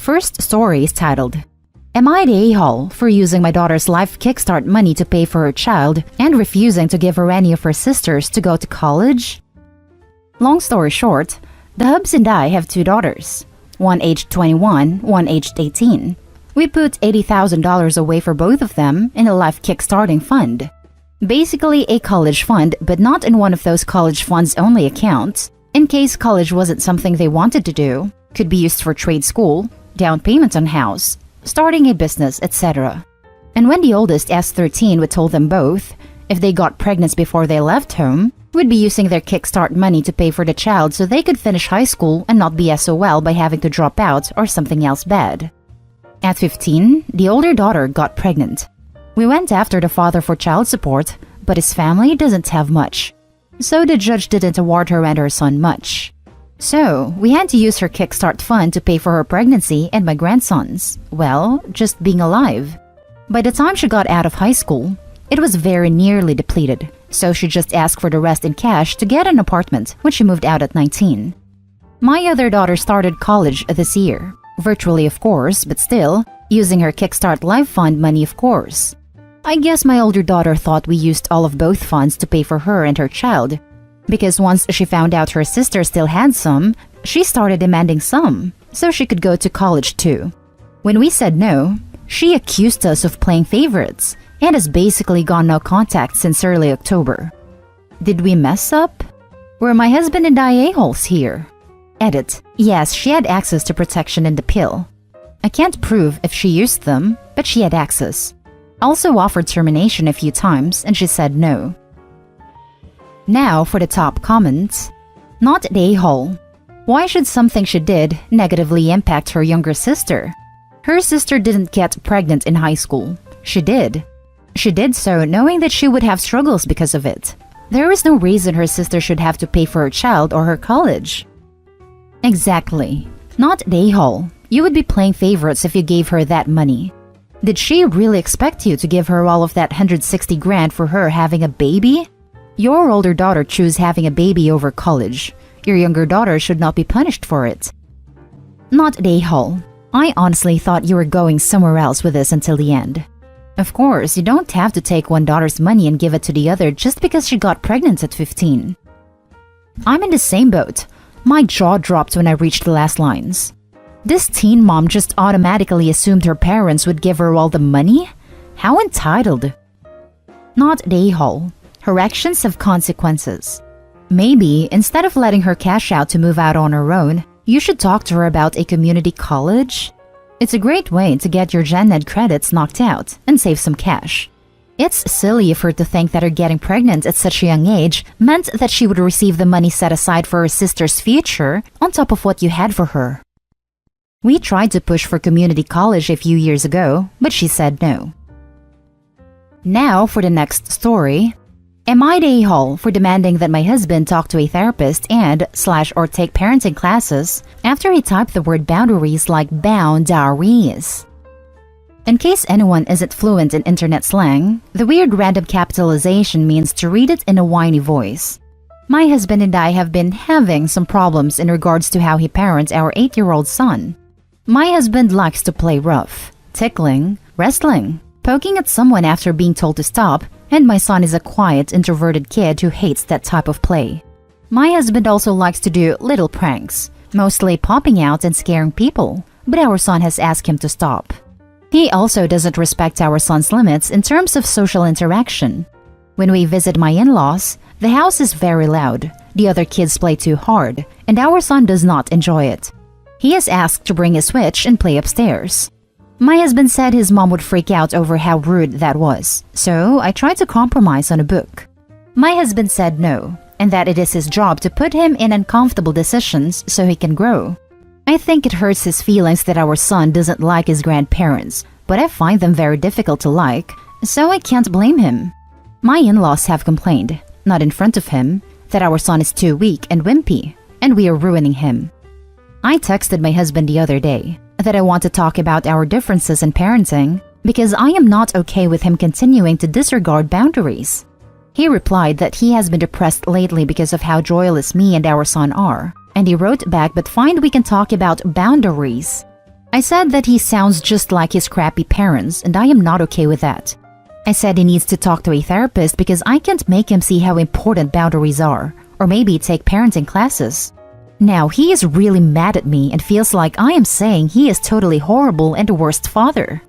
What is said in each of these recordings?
First story is titled, Am I the a-hole for using my daughter's life kickstart money to pay for her child and refusing to give her any of her sisters to go to college? Long story short, the hubs and I have two daughters, one aged 21, one aged 18. We put $80,000 away for both of them in a life kickstarting fund. Basically a college fund, but not in one of those college funds only accounts, in case college wasn't something they wanted to do. Could be used for trade school, down payment on house, starting a business, etc. And when the oldest S13 would told them both, if they got pregnant before they left home, would be using their kickstart money to pay for the child so they could finish high school and not be SOL by having to drop out or something else bad. At 15, the older daughter got pregnant. We went after the father for child support, but his family doesn't have much. So the judge didn't award her and her son much. So, we had to use her kickstart fund to pay for her pregnancy and my grandsons. Well, just being alive. By the time she got out of high school, it was very nearly depleted, so she just asked for the rest in cash to get an apartment when she moved out at 19. My other daughter started college this year. Virtually, of course, but still, using her Kickstart Life Fund money, of course. I guess my older daughter thought we used all of both funds to pay for her and her child. Because once she found out her sister still had some, she started demanding some, so she could go to college too. When we said no, she accused us of playing favorites, and has basically gone no contact since early October. Did we mess up? Were my husband and I a-holes here? Edit. Yes, she had access to protection and the pill. I can't prove if she used them, but she had access. Also offered termination a few times, and she said no. Now for the top comments. Not the a-hole. Why should something she did negatively impact her younger sister? Her sister didn't get pregnant in high school. She did. She did so knowing that she would have struggles because of it. There is no reason her sister should have to pay for her child or her college. Exactly. Not the a-hole. You would be playing favorites if you gave her that money. Did she really expect you to give her all of that 160 grand for her having a baby? Your older daughter chose having a baby over college. Your younger daughter should not be punished for it. Not the a-hole. I honestly thought you were going somewhere else with this until the end. Of course, you don't have to take one daughter's money and give it to the other just because she got pregnant at 15. I'm in the same boat. My jaw dropped when I reached the last lines. This teen mom just automatically assumed her parents would give her all the money? How entitled. Not the a-hole. Her actions have consequences. Maybe, instead of letting her cash out to move out on her own, you should talk to her about a community college. It's a great way to get your gen ed credits knocked out and save some cash. It's silly of her to think that her getting pregnant at such a young age meant that she would receive the money set aside for her sister's future on top of what you had for her. We tried to push for community college a few years ago, but she said no. Now for the next story. Am I the a-hole for demanding that my husband talk to a therapist and/or take parenting classes after he typed the word boundaries like boundaries? In case anyone isn't fluent in internet slang, the weird random capitalization means to read it in a whiny voice. My husband and I have been having some problems in regards to how he parents our 8-year-old son. My husband likes to play rough, tickling, wrestling, poking at someone after being told to stop, and my son is a quiet, introverted kid who hates that type of play. My husband also likes to do little pranks, mostly popping out and scaring people, but our son has asked him to stop. He also doesn't respect our son's limits in terms of social interaction. When we visit my in-laws, the house is very loud, the other kids play too hard, and our son does not enjoy it. He is asked to bring a Switch and play upstairs. My husband said his mom would freak out over how rude that was, so I tried to compromise on a book. My husband said no, and that it is his job to put him in uncomfortable decisions so he can grow. I think it hurts his feelings that our son doesn't like his grandparents, but I find them very difficult to like, so I can't blame him. My in-laws have complained, not in front of him, that our son is too weak and wimpy, and we are ruining him. I texted my husband the other day that I want to talk about our differences in parenting because I am not okay with him continuing to disregard boundaries. He replied that he has been depressed lately because of how joyless me and our son are, and he wrote back, but find we can talk about boundaries. I said that he sounds just like his crappy parents, and I am not okay with that. I said he needs to talk to a therapist because I can't make him see how important boundaries are, or maybe take parenting classes. Now he is really mad at me and feels like I am saying he is totally horrible and the worst father.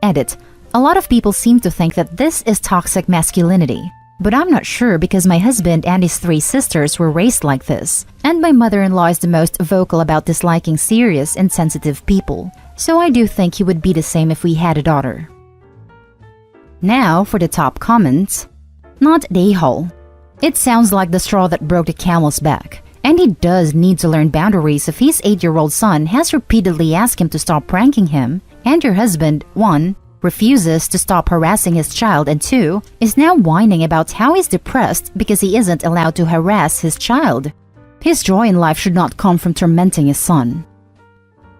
Edit. A lot of people seem to think that this is toxic masculinity, but I'm not sure because my husband and his 3 sisters were raised like this, and my mother-in-law is the most vocal about disliking serious and sensitive people, so I do think he would be the same if we had a daughter. Now for the top comments. Not the a-hole. It sounds like the straw that broke the camel's back, and he does need to learn boundaries if his 8-year-old son has repeatedly asked him to stop pranking him, and your husband, 1, refuses to stop harassing his child, and 2, is now whining about how he's depressed because he isn't allowed to harass his child. His joy in life should not come from tormenting his son.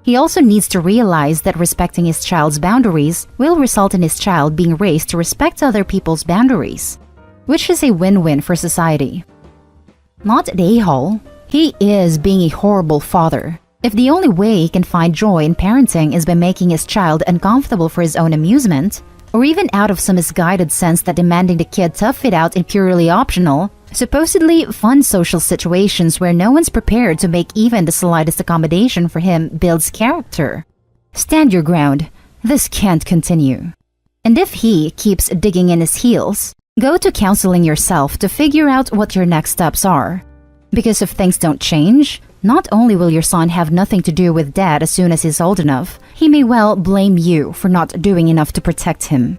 He also needs to realize that respecting his child's boundaries will result in his child being raised to respect other people's boundaries, which is a win-win for society. Not the a-hole. He is being a horrible father. If the only way he can find joy in parenting is by making his child uncomfortable for his own amusement, or even out of some misguided sense that demanding the kid tough it out in purely optional, supposedly fun social situations where no one's prepared to make even the slightest accommodation for him builds character. Stand your ground. This can't continue. And if he keeps digging in his heels, go to counseling yourself to figure out what your next steps are. Because if things don't change, not only will your son have nothing to do with dad as soon as he's old enough, he may well blame you for not doing enough to protect him.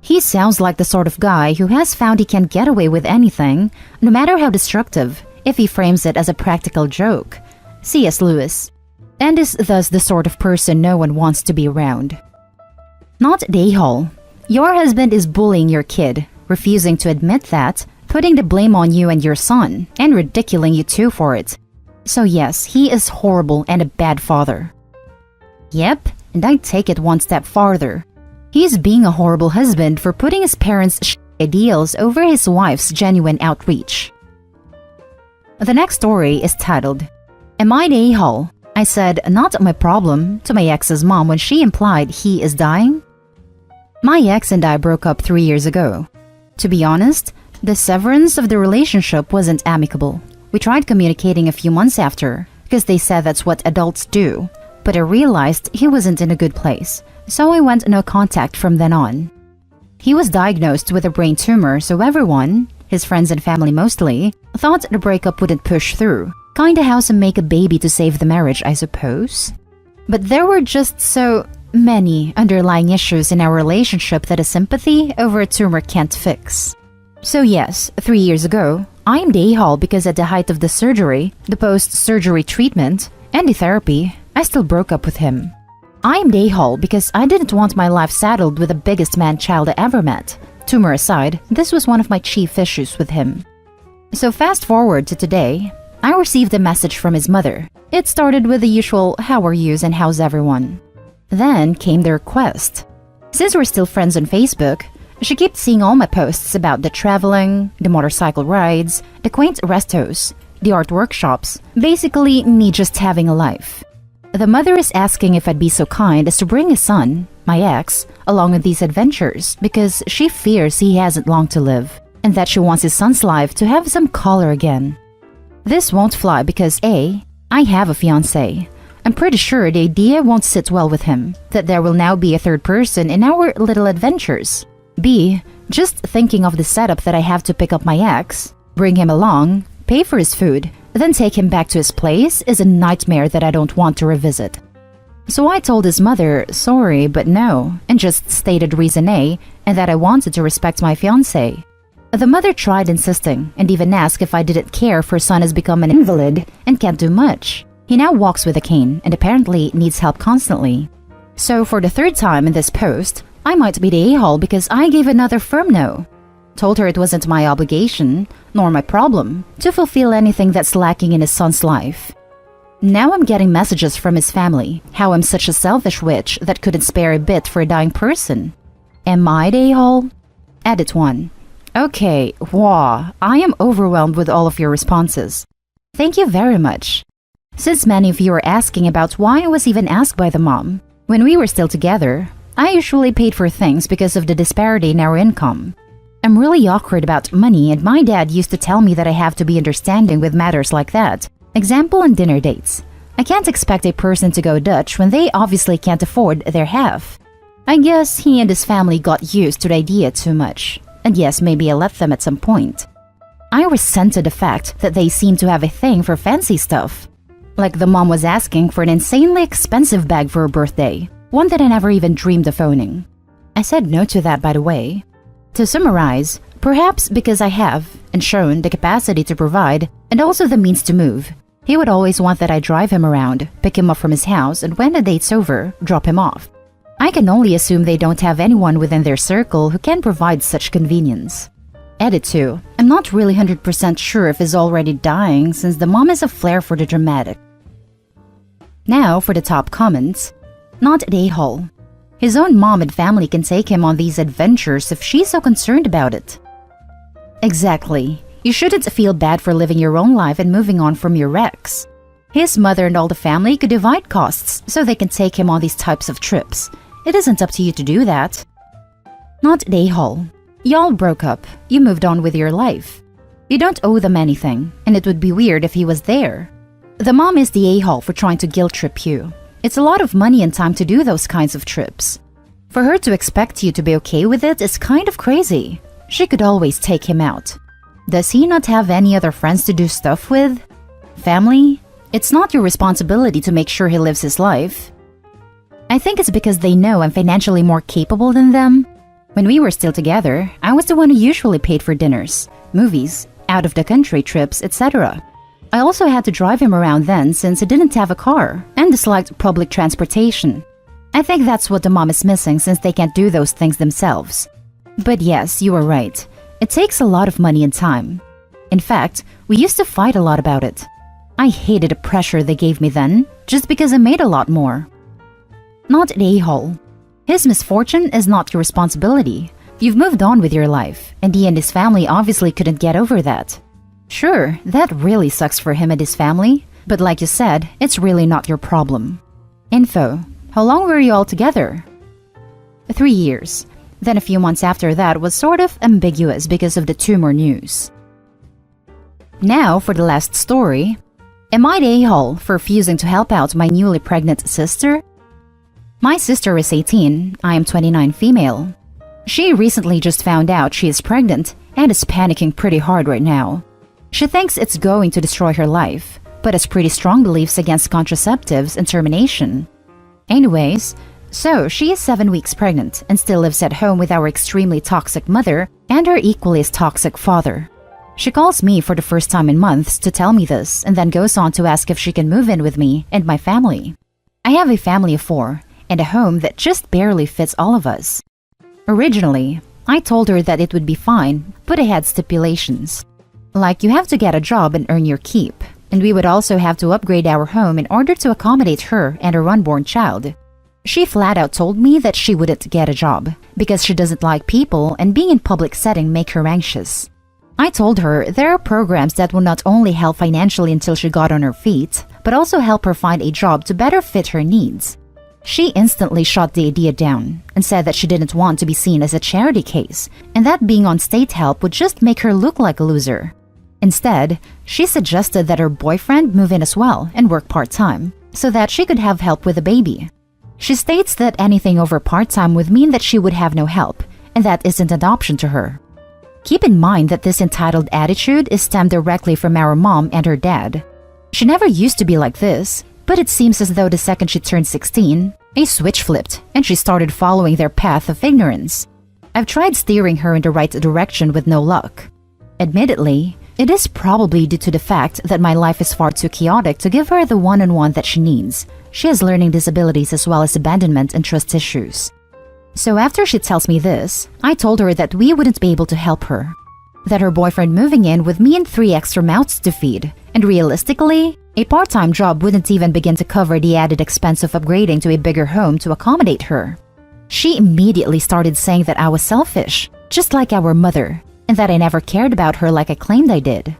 He sounds like the sort of guy who has found he can get away with anything, no matter how destructive, if he frames it as a practical joke. C.S. Lewis. And is thus the sort of person no one wants to be around. Not the a-hole. Your husband is bullying your kid, refusing to admit that, putting the blame on you and your son, and ridiculing you too for it. So yes, he is horrible and a bad father. Yep, and I'd take it one step farther. He's being a horrible husband for putting his parents' ideals over his wife's genuine outreach. The next story is titled, Am I the a-hole? I said, not my problem, to my ex's mom when she implied he is dying. My ex and I broke up 3 years ago. To be honest, the severance of the relationship wasn't amicable. We tried communicating a few months after, because they said that's what adults do, but I realized he wasn't in a good place, so I went no contact from then on. He was diagnosed with a brain tumor, so everyone, his friends and family mostly, thought the breakup wouldn't push through. Kinda how some make a baby to save the marriage, I suppose. But there were just so many underlying issues in our relationship that a sympathy over a tumor can't fix. So yes, 3 years ago, I am the a-hole because at the height of the surgery, the post-surgery treatment, and the therapy, I still broke up with him. I am the a-hole because I didn't want my life saddled with the biggest man-child I ever met. Tumor aside, this was one of my chief issues with him. So fast forward to today, I received a message from his mother. It started with the usual "How are yous and how's everyone?" Then came the request. Since we're still friends on Facebook, she kept seeing all my posts about the traveling, the motorcycle rides, the quaint restos, the art workshops, basically me just having a life. The mother is asking if I'd be so kind as to bring his son, my ex, along on these adventures because she fears he hasn't long to live, and that she wants his son's life to have some color again. This won't fly because A, I have a fiancé. I'm pretty sure the idea won't sit well with him, that there will now be a third person in our little adventures. B, just thinking of the setup that I have to pick up my ex, bring him along, pay for his food, then take him back to his place is a nightmare that I don't want to revisit. So I told his mother, sorry, but no, and just stated reason A, and that I wanted to respect my fiancé. The mother tried insisting, and even asked if I didn't care if her son has become an invalid and can't do much. He now walks with a cane and apparently needs help constantly. So for the third time in this post, I might be the a-hole because I gave another firm no. Told her it wasn't my obligation, nor my problem, to fulfill anything that's lacking in his son's life. Now I'm getting messages from his family, how I'm such a selfish witch that couldn't spare a bit for a dying person. Am I the a-hole? Edit 1. Okay, wow, I am overwhelmed with all of your responses. Thank you very much. Since many of you are asking about why I was even asked by the mom, when we were still together, I usually paid for things because of the disparity in our income. I'm really awkward about money, and my dad used to tell me that I have to be understanding with matters like that. Example on dinner dates. I can't expect a person to go Dutch when they obviously can't afford their half. I guess he and his family got used to the idea too much. And yes, maybe I let them at some point. I resented the fact that they seemed to have a thing for fancy stuff. Like the mom was asking for an insanely expensive bag for her birthday, one that I never even dreamed of owning. I said no to that, by the way. To summarize, perhaps because I have, and shown, the capacity to provide, and also the means to move, he would always want that I drive him around, pick him up from his house, and when the date's over, drop him off. I can only assume they don't have anyone within their circle who can provide such convenience. Edit 2. I'm not really 100% sure if he's already dying since the mom has a flair for the dramatic. Now for the top comments. Not an a-hole. His own mom and family can take him on these adventures if she's so concerned about it. Exactly. You shouldn't feel bad for living your own life and moving on from your ex. His mother and all the family could divide costs so they can take him on these types of trips. It isn't up to you to do that. Not an a-hole. Y'all broke up. You moved on with your life. You don't owe them anything, and it would be weird if he was there. The mom is the a-hole for trying to guilt trip you. It's a lot of money and time to do those kinds of trips. For her to expect you to be okay with it is kind of crazy. She could always take him out. Does he not have any other friends to do stuff with? Family? It's not your responsibility to make sure he lives his life. I think it's because they know I'm financially more capable than them. When we were still together, I was the one who usually paid for dinners, movies, out-of-the-country trips, etc. I also had to drive him around then since he didn't have a car and disliked public transportation. I think that's what the mom is missing since they can't do those things themselves. But yes, you are right. It takes a lot of money and time. In fact, we used to fight a lot about it. I hated the pressure they gave me then, just because I made a lot more. Not an a-hole. His misfortune is not your responsibility. You've moved on with your life, and he and his family obviously couldn't get over that. Sure, that really sucks for him and his family, but like you said, it's really not your problem. Info. How long were you all together? 3 years. Then a few months after that was sort of ambiguous because of the tumor news. Now for the last story. Am I the a-hole for refusing to help out my newly pregnant sister? My sister is 18, I am 29 female. She recently just found out she is pregnant and is panicking pretty hard right now. She thinks it's going to destroy her life, but has pretty strong beliefs against contraceptives and termination. Anyways, so she is 7 weeks pregnant and still lives at home with our extremely toxic mother and her equally as toxic father. She calls me for the first time in months to tell me this and then goes on to ask if she can move in with me and my family. I have a family of 4 and a home that just barely fits all of us. Originally, I told her that it would be fine, but I had stipulations. Like you have to get a job and earn your keep, and we would also have to upgrade our home in order to accommodate her and her unborn child. She flat out told me that she wouldn't get a job because she doesn't like people and being in public setting make her anxious. I told her there are programs that will not only help financially until she got on her feet, but also help her find a job to better fit her needs. She instantly shot the idea down and said that she didn't want to be seen as a charity case and that being on state help would just make her look like a loser. Instead, she suggested that her boyfriend move in as well and work part-time so that she could have help with the baby. She states that anything over part-time would mean that she would have no help, and that isn't an option to her. Keep in mind that this entitled attitude is stemmed directly from our mom and her dad. She never used to be like this, but it seems as though the second she turned 16, a switch flipped and she started following their path of ignorance. I've tried steering her in the right direction with no luck. Admittedly, it is probably due to the fact that my life is far too chaotic to give her the one-on-one that she needs. She has learning disabilities as well as abandonment and trust issues. So after she tells me this, I told her that we wouldn't be able to help her. That her boyfriend moving in with me and 3 extra mouths to feed, and realistically, a part-time job wouldn't even begin to cover the added expense of upgrading to a bigger home to accommodate her. She immediately started saying that I was selfish, just like our mother, and that I never cared about her like I claimed I did.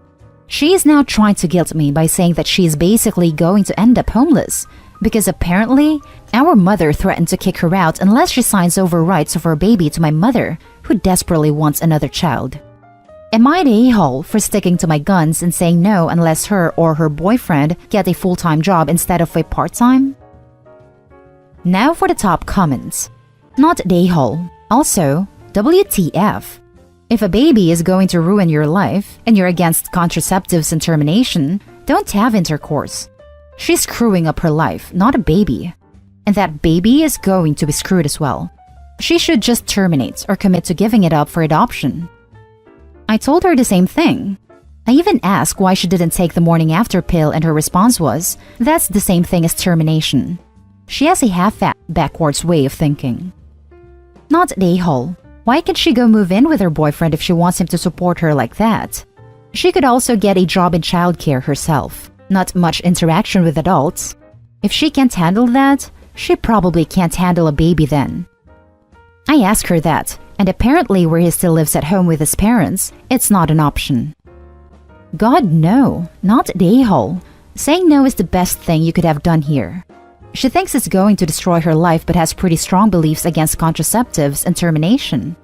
She is now trying to guilt me by saying that she is basically going to end up homeless, because apparently, our mother threatened to kick her out unless she signs over rights of her baby to my mother, who desperately wants another child. Am I the a-hole for sticking to my guns and saying no unless her or her boyfriend get a full-time job instead of a part-time? Now for the top comments. Not the a-hole. Also, WTF. If a baby is going to ruin your life and you're against contraceptives and termination, don't have intercourse. She's screwing up her life, not a baby. And that baby is going to be screwed as well. She should just terminate or commit to giving it up for adoption. I told her the same thing. I even asked why she didn't take the morning after pill, and her response was, that's the same thing as termination. She has a half-fat, backwards way of thinking. Not the a-hole. Why can't she go move in with her boyfriend if she wants him to support her like that? She could also get a job in childcare herself. Not much interaction with adults. If she can't handle that, she probably can't handle a baby then. I asked her that, and apparently where he still lives at home with his parents, it's not an option. God, no, not the a-hole. Saying no is the best thing you could have done here. She thinks it's going to destroy her life but has pretty strong beliefs against contraceptives and termination.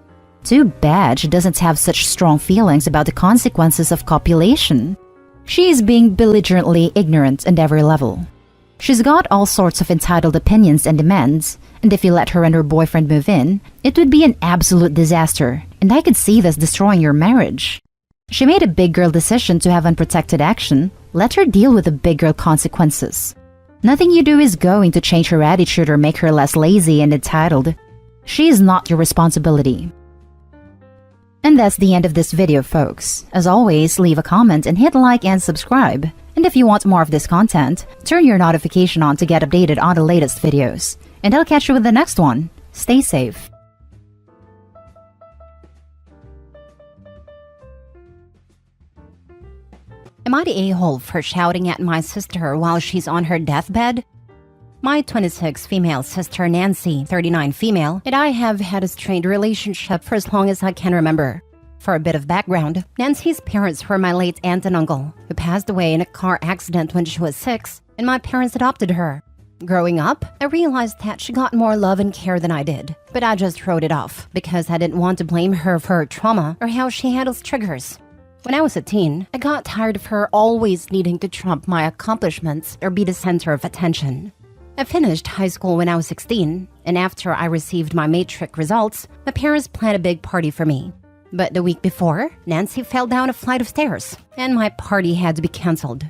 Too bad she doesn't have such strong feelings about the consequences of copulation. She is being belligerently ignorant at every level. She's got all sorts of entitled opinions and demands, and if you let her and her boyfriend move in, it would be an absolute disaster, and I could see this destroying your marriage. She made a big girl decision to have unprotected action. Let her deal with the big girl consequences. Nothing you do is going to change her attitude or make her less lazy and entitled. She is not your responsibility. And that's the end of this video, folks. As always, leave a comment and hit like and subscribe. And if you want more of this content, turn your notification on to get updated on the latest videos. And I'll catch you with the next one. Stay safe. Am I the a-hole for shouting at my sister while she's on her deathbed? My 26 female sister Nancy, 39 female, and I have had a strained relationship for as long as I can remember. For a bit of background, Nancy's parents were my late aunt and uncle, who passed away in a car accident when she was 6, and my parents adopted her. Growing up, I realized that she got more love and care than I did, but I just wrote it off because I didn't want to blame her for her trauma or how she handles triggers. When I was a teen, I got tired of her always needing to trump my accomplishments or be the center of attention. I finished high school when I was 16, and after I received my matric results, my parents planned a big party for me. But the week before, Nancy fell down a flight of stairs, and my party had to be canceled.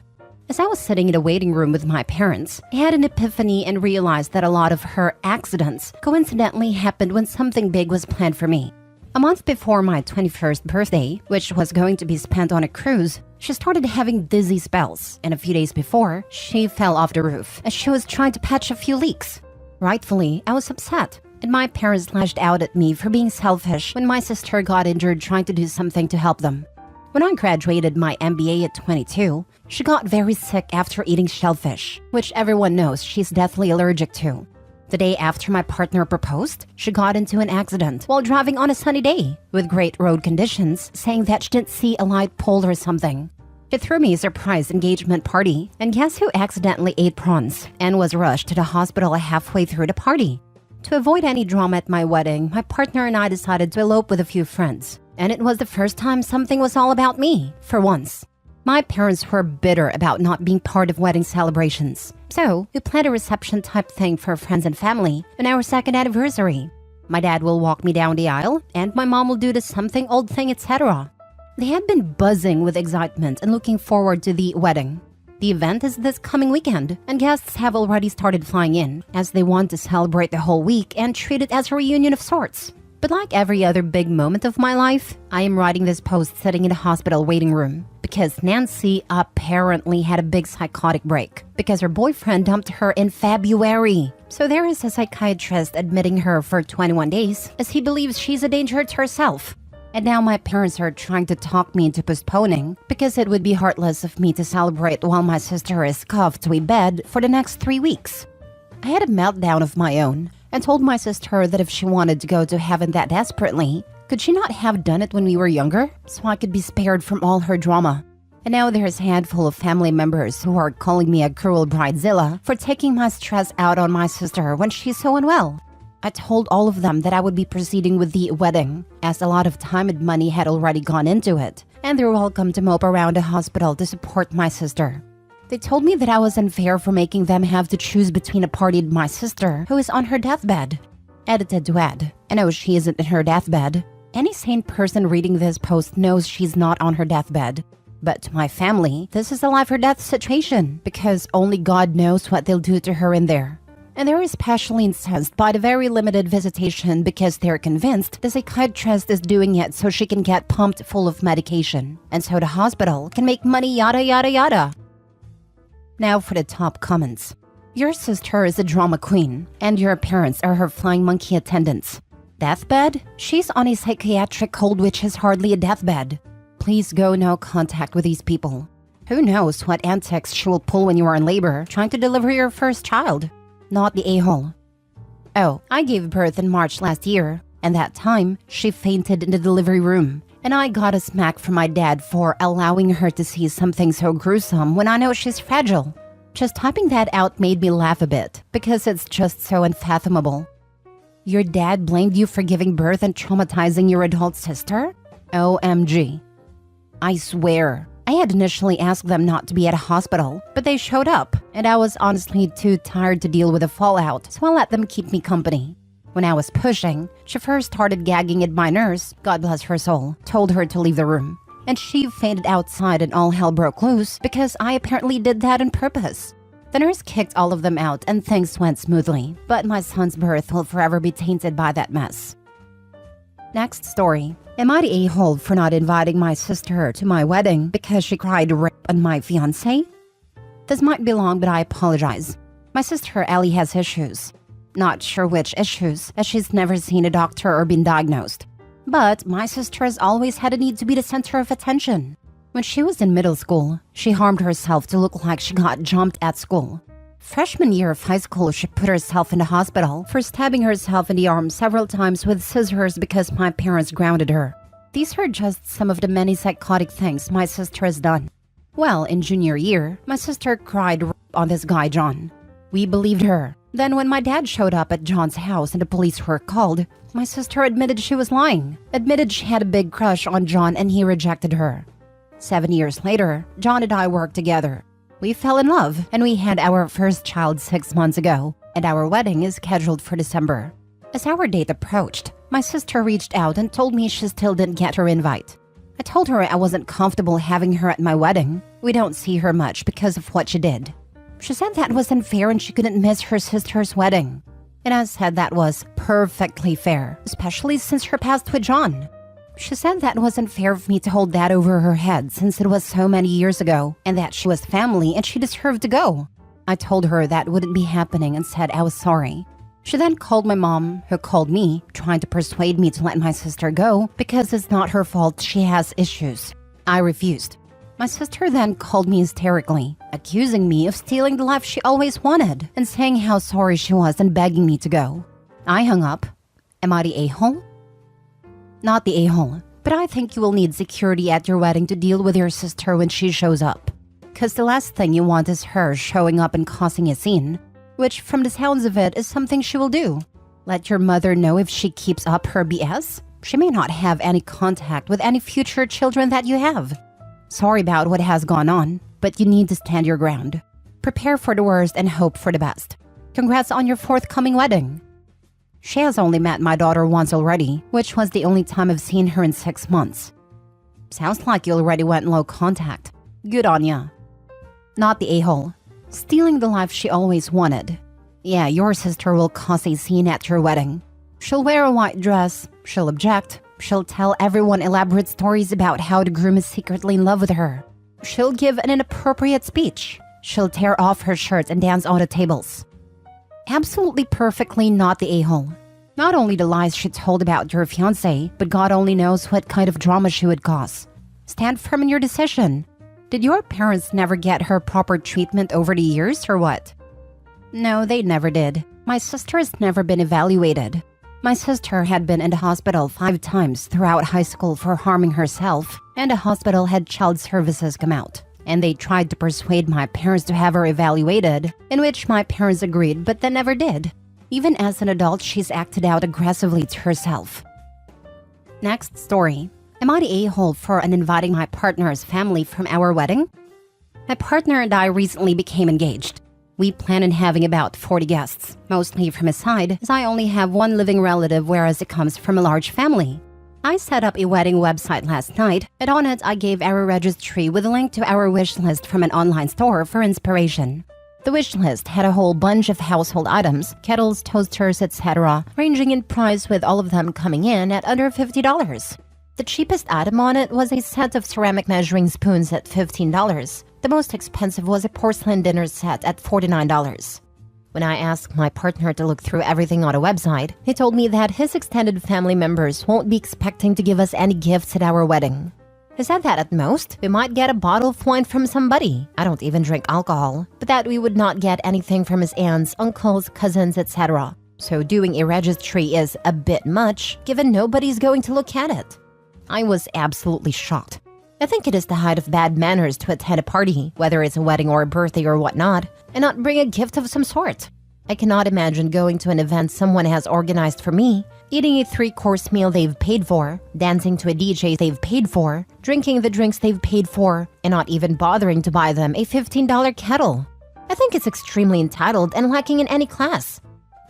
As I was sitting in the waiting room with my parents, I had an epiphany and realized that a lot of her accidents coincidentally happened when something big was planned for me. A month before my 21st birthday, which was going to be spent on a cruise, she started having dizzy spells, and a few days before, she fell off the roof as she was trying to patch a few leaks. Rightfully, I was upset, and my parents lashed out at me for being selfish when my sister got injured trying to do something to help them. When I graduated my MBA at 22, she got very sick after eating shellfish, which everyone knows she's deathly allergic to. The day after my partner proposed, she got into an accident while driving on a sunny day with great road conditions, saying that she didn't see a light pole or something. She threw me a surprise engagement party, and guess who accidentally ate prawns and was rushed to the hospital halfway through the party? To avoid any drama at my wedding, my partner and I decided to elope with a few friends, and it was the first time something was all about me, for once. My parents were bitter about not being part of wedding celebrations, so we planned a reception type thing for friends and family on our second anniversary. My dad will walk me down the aisle, and my mom will do the something old thing, etc. They had been buzzing with excitement and looking forward to the wedding. The event is this coming weekend, and guests have already started flying in, as they want to celebrate the whole week and treat it as a reunion of sorts. But like every other big moment of my life, I am writing this post sitting in a hospital waiting room because Nancy apparently had a big psychotic break because her boyfriend dumped her in February. So there is a psychiatrist admitting her for 21 days as he believes she's a danger to herself. And now my parents are trying to talk me into postponing because it would be heartless of me to celebrate while my sister is cuffed to a bed for the next 3 weeks. I had a meltdown of my own and told my sister that if she wanted to go to heaven that desperately, could she not have done it when we were younger so I could be spared from all her drama? And now there's a handful of family members who are calling me a cruel bridezilla for taking my stress out on my sister when she's so unwell. I told all of them that I would be proceeding with the wedding, as a lot of time and money had already gone into it, and they're welcome to mope around a hospital to support my sister. They told me that I was unfair for making them have to choose between a party and my sister, who is on her deathbed. Edited to add, I know she isn't in her deathbed. Any sane person reading this post knows she's not on her deathbed. But to my family, this is a life or death situation, because only God knows what they'll do to her in there. And they're especially incensed by the very limited visitation because they're convinced the psychiatrist is doing it so she can get pumped full of medication, and so the hospital can make money, yada yada yada. Now for the top comments. Your sister is a drama queen, and your parents are her flying monkey attendants. Deathbed? She's on a psychiatric cold which is hardly a deathbed. Please go no contact with these people. Who knows what antics she will pull when you are in labor trying to deliver your first child. Not the a-hole. Oh, I gave birth in March last year, and that time, she fainted in the delivery room, and I got a smack from my dad for allowing her to see something so gruesome when I know she's fragile. Just typing that out made me laugh a bit, because it's just so unfathomable. Your dad blamed you for giving birth and traumatizing your adult sister? OMG. I swear. I had initially asked them not to be at a hospital, but they showed up, and I was honestly too tired to deal with the fallout, so I let them keep me company. When I was pushing, she first started gagging and my nurse, God bless her soul, told her to leave the room. And she fainted outside and all hell broke loose because I apparently did that on purpose. The nurse kicked all of them out and things went smoothly, but my son's birth will forever be tainted by that mess. Next story. Am I the a-hole for not inviting my sister to my wedding because she cried rape on my fiancé? This might be long, but I apologize. My sister Ellie has issues. Not sure which issues, as she's never seen a doctor or been diagnosed. But my sister has always had a need to be the center of attention. When she was in middle school, she harmed herself to look like she got jumped at school. Freshman year of high school, she put herself in the hospital for stabbing herself in the arm several times with scissors because my parents grounded her. These are just some of the many psychotic things my sister has done. Well, in junior year, my sister cried on this guy John. We believed her. Then when my dad showed up at John's house and the police were called, my sister admitted she was lying, admitted she had a big crush on John and he rejected her. 7 years later, John and I worked together. We fell in love and we had our first child 6 months ago, and our wedding is scheduled for December. As our date approached, my sister reached out and told me she still didn't get her invite. I told her I wasn't comfortable having her at my wedding. We don't see her much because of what she did. She said that was unfair and she couldn't miss her sister's wedding. And I said that was perfectly fair, especially since her past with John. She said that wasn't fair of me to hold that over her head since it was so many years ago and that she was family and she deserved to go. I told her that wouldn't be happening and said I was sorry. She then called my mom, who called me, trying to persuade me to let my sister go because it's not her fault she has issues. I refused. My sister then called me hysterically, accusing me of stealing the life she always wanted and saying how sorry she was and begging me to go. I hung up. Am I the a-hole? Not the a-hole, but I think you will need security at your wedding to deal with your sister when she shows up. Because the last thing you want is her showing up and causing a scene, which from the sounds of it is something she will do. Let your mother know if she keeps up her BS. She may not have any contact with any future children that you have. Sorry about what has gone on, but you need to stand your ground. Prepare for the worst and hope for the best. Congrats on your forthcoming wedding. She has only met my daughter once already, which was the only time I've seen her in 6 months. Sounds like you already went low contact. Good on ya. Not the a-hole. Stealing the life she always wanted. Yeah, your sister will cause a scene at your wedding. She'll wear a white dress, she'll object, she'll tell everyone elaborate stories about how the groom is secretly in love with her. She'll give an inappropriate speech. She'll tear off her shirt and dance on the tables. Absolutely perfectly not the a-hole. Not only the lies she told about your fiancé, but God only knows what kind of drama she would cause. Stand firm in your decision. Did your parents never get her proper treatment over the years or what? No, they never did. My sister has never been evaluated. My sister had been in the hospital 5 times throughout high school for harming herself, and the hospital had child services come out. And they tried to persuade my parents to have her evaluated, in which my parents agreed but they never did. Even as an adult, she's acted out aggressively to herself. Next story. Am I the a-hole for uninviting my partner's family from our wedding? My partner and I recently became engaged. We plan on having about 40 guests, mostly from his side, as I only have one living relative, whereas it comes from a large family. I set up a wedding website last night, and on it I gave our registry with a link to our wish list from an online store for inspiration. The wish list had a whole bunch of household items, kettles, toasters, etc., ranging in price with all of them coming in at under $50. The cheapest item on it was a set of ceramic measuring spoons at $15. The most expensive was a porcelain dinner set at $49. When I asked my partner to look through everything on the website, he told me that his extended family members won't be expecting to give us any gifts at our wedding. He said that at most, we might get a bottle of wine from somebody. I don't even drink alcohol, but that we would not get anything from his aunts, uncles, cousins, etc. So doing a registry is a bit much, given nobody's going to look at it. I was absolutely shocked. I think it is the height of bad manners to attend a party, whether it's a wedding or a birthday or whatnot, and not bring a gift of some sort. I cannot imagine going to an event someone has organized for me, eating a 3-course meal they've paid for, dancing to a DJ they've paid for, drinking the drinks they've paid for, and not even bothering to buy them a $15 kettle. I think it's extremely entitled and lacking in any class.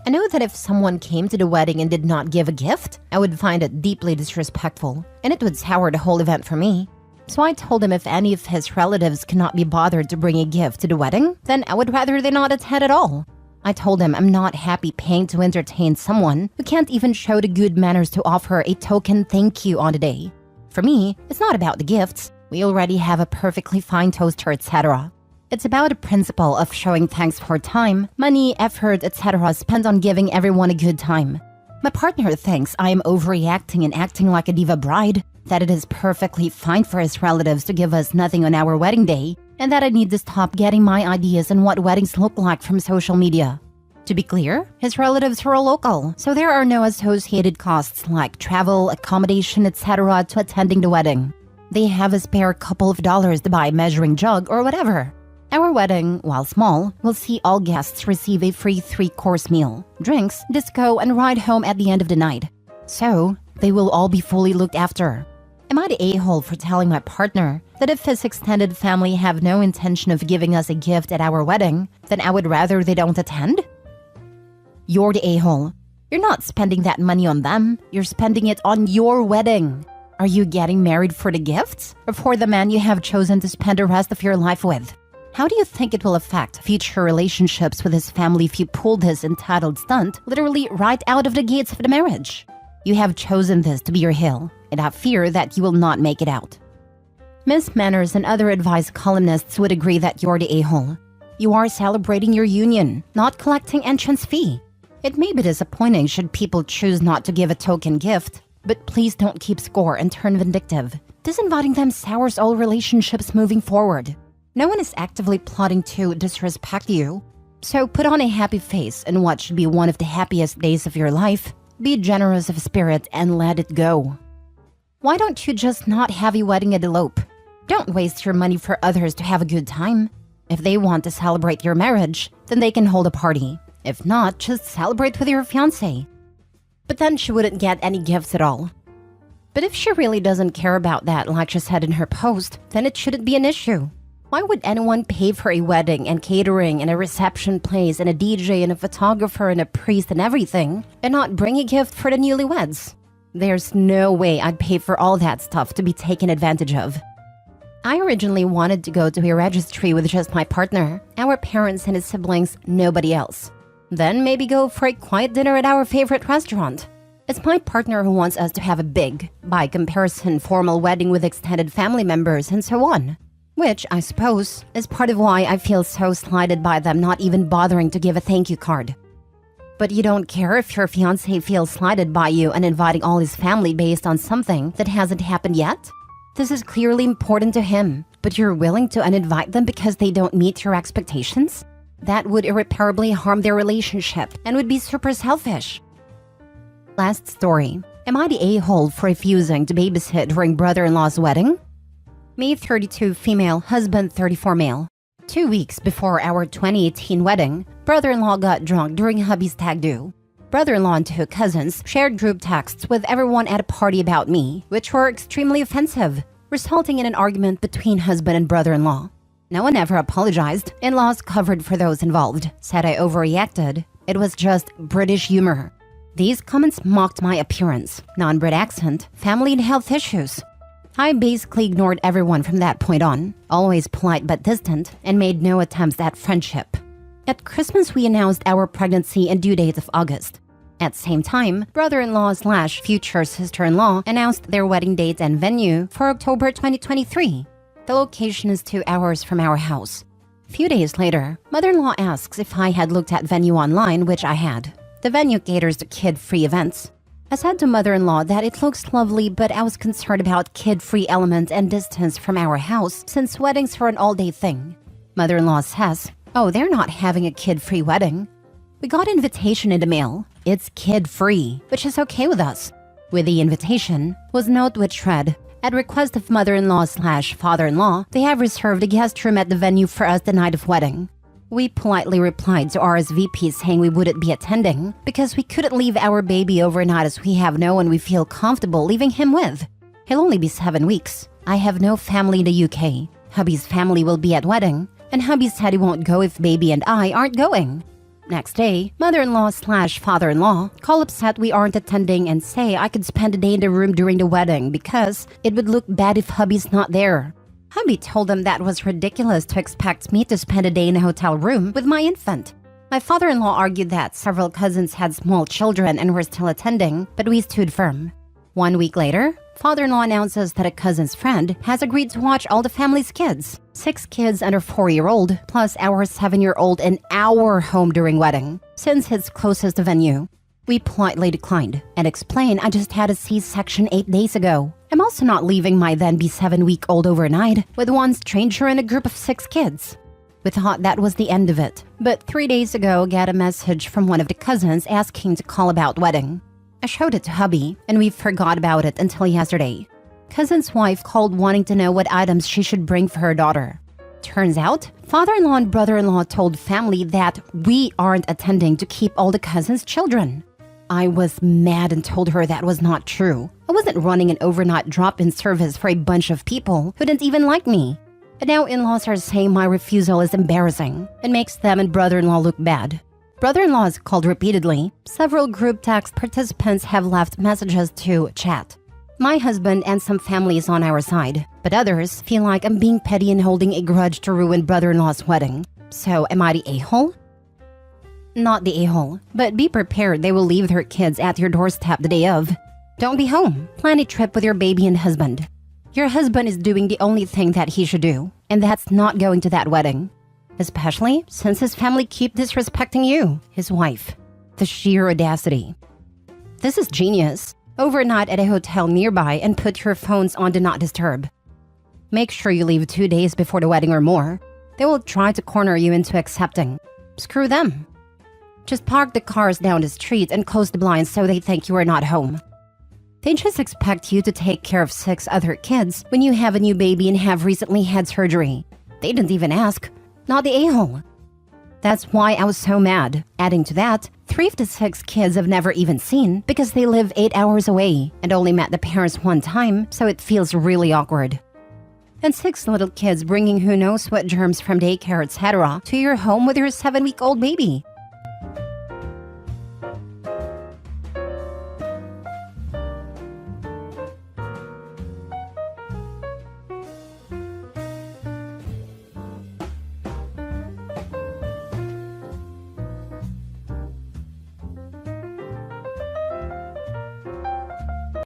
I know that if someone came to the wedding and did not give a gift, I would find it deeply disrespectful, and it would sour the whole event for me. So I told him if any of his relatives cannot be bothered to bring a gift to the wedding, then I would rather they not attend at all. I told him I'm not happy paying to entertain someone who can't even show the good manners to offer a token thank you on the day. For me, it's not about the gifts. We already have a perfectly fine toaster, etc. It's about the principle of showing thanks for time, money, effort, etc. spent on giving everyone a good time. My partner thinks I am overreacting and acting like a diva bride, that it is perfectly fine for his relatives to give us nothing on our wedding day, and that I need to stop getting my ideas on what weddings look like from social media. To be clear, his relatives are all local, so there are no associated costs like travel, accommodation, etc. to attending the wedding. They have a spare couple of dollars to buy a measuring jug or whatever. Our wedding, while small, will see all guests receive a free 3-course meal, drinks, disco, and ride home at the end of the night. So, they will all be fully looked after. Am I the a-hole for telling my partner that if his extended family have no intention of giving us a gift at our wedding, then I would rather they don't attend? You're the a-hole. You're not spending that money on them, you're spending it on your wedding. Are you getting married for the gifts, or for the man you have chosen to spend the rest of your life with? How do you think it will affect future relationships with his family if you pull this entitled stunt literally right out of the gates of the marriage? You have chosen this to be your hill, and I fear that you will not make it out. Miss Manners and other advice columnists would agree that you're the a-hole. You are celebrating your union, not collecting entrance fee. It may be disappointing should people choose not to give a token gift, but please don't keep score and turn vindictive. Disinviting them sours all relationships moving forward. No one is actively plotting to disrespect you. So put on a happy face in what should be one of the happiest days of your life. Be generous of spirit and let it go. Why don't you just not have a wedding and elope? Don't waste your money for others to have a good time. If they want to celebrate your marriage, then they can hold a party. If not, just celebrate with your fiancé. But then she wouldn't get any gifts at all. But if she really doesn't care about that, like she said in her post, then it shouldn't be an issue. Why would anyone pay for a wedding and catering and a reception place and a DJ and a photographer and a priest and everything, and not bring a gift for the newlyweds? There's no way I'd pay for all that stuff to be taken advantage of. I originally wanted to go to a registry with just my partner, our parents and his siblings, nobody else. Then maybe go for a quiet dinner at our favorite restaurant. It's my partner who wants us to have a big, by comparison, formal wedding with extended family members and so on. Which, I suppose, is part of why I feel so slighted by them not even bothering to give a thank you card. But you don't care if your fiancé feels slighted by you and inviting all his family based on something that hasn't happened yet? This is clearly important to him, but you're willing to uninvite them because they don't meet your expectations? That would irreparably harm their relationship and would be super selfish. Last story. Am I the a-hole for refusing to babysit during brother-in-law's wedding? Me 32 female, husband 34 male. 2 weeks before our 2018 wedding, brother-in-law got drunk during hubby's stag do. Brother-in-law and 2 cousins shared group texts with everyone at a party about me, which were extremely offensive, resulting in an argument between husband and brother-in-law. No one ever apologized. In-laws covered for those involved, said I overreacted. It was just British humor. These comments mocked my appearance, non-Brit accent, family and health issues. I basically ignored everyone from that point on, always polite but distant, and made no attempts at friendship. At Christmas, we announced our pregnancy and due date of August. At the same time, brother-in-law/future sister-in-law announced their wedding date and venue for October 2023. The location is 2 hours from our house. A few days later, mother-in-law asks if I had looked at venue online, which I had. The venue caters to kid-free events. I said to mother-in-law that it looks lovely, but I was concerned about kid-free element and distance from our house since weddings are an all-day thing. Mother-in-law says, "Oh, they're not having a kid-free wedding." We got an invitation in the mail. It's kid-free, which is okay with us. With the invitation was a note which read, "At request of mother-in-law/father-in-law, they have reserved a guest room at the venue for us the night of wedding." We politely replied to RSVP saying we wouldn't be attending because we couldn't leave our baby overnight as we have no one we feel comfortable leaving him with. He'll only be 7 weeks. I have no family in the UK. Hubby's family will be at wedding, and hubby said he won't go if baby and I aren't going. Next day, mother-in-law/father-in-law call upset we aren't attending and say I could spend a day in the room during the wedding because it would look bad if hubby's not there. Hubby told them that was ridiculous to expect me to spend a day in a hotel room with my infant. My father-in-law argued that several cousins had small children and were still attending, but we stood firm. 1 week later, father-in-law announces that a cousin's friend has agreed to watch all the family's kids. 6 kids under 4-year-old, plus our 7-year-old in our home during wedding, since it's closest to venue. We politely declined and explained I just had a C-section 8 days ago. I'm also not leaving my then-be 7-week-old overnight with one stranger and a group of 6 kids. We thought that was the end of it, but 3 days ago got a message from one of the cousins asking to call about wedding. I showed it to hubby, and we forgot about it until yesterday. Cousin's wife called wanting to know what items she should bring for her daughter. Turns out, father-in-law and brother-in-law told family that we aren't attending to keep all the cousins' children. I was mad and told her that was not true. I wasn't running an overnight drop-in service for a bunch of people who didn't even like me. And now in-laws are saying my refusal is embarrassing and makes them and brother-in-law look bad. Brother-in-law is called repeatedly. Several group text participants have left messages to chat. My husband and some family is on our side, but others feel like I'm being petty and holding a grudge to ruin brother-in-law's wedding. So am I the a-hole? Not the a-hole, but be prepared they will leave their kids at your doorstep the day of. Don't be home. Plan a trip with your baby and husband. Your husband is doing the only thing that he should do, and that's not going to that wedding. Especially since his family keep disrespecting you, his wife. The sheer audacity. This is genius. Overnight at a hotel nearby and put your phones on Do Not Disturb. Make sure you leave 2 days before the wedding or more. They will try to corner you into accepting. Screw them. Just park the cars down the street and close the blinds so they think you are not home. They just expect you to take care of 6 other kids when you have a new baby and have recently had surgery. They didn't even ask. Not the a-hole. That's why I was so mad. Adding to that, 3 of the 6 kids I've never even seen because they live 8 hours away and only met the parents one time, so it feels really awkward. And 6 little kids bringing who knows what germs from daycare, etc. to your home with your 7-week-old baby.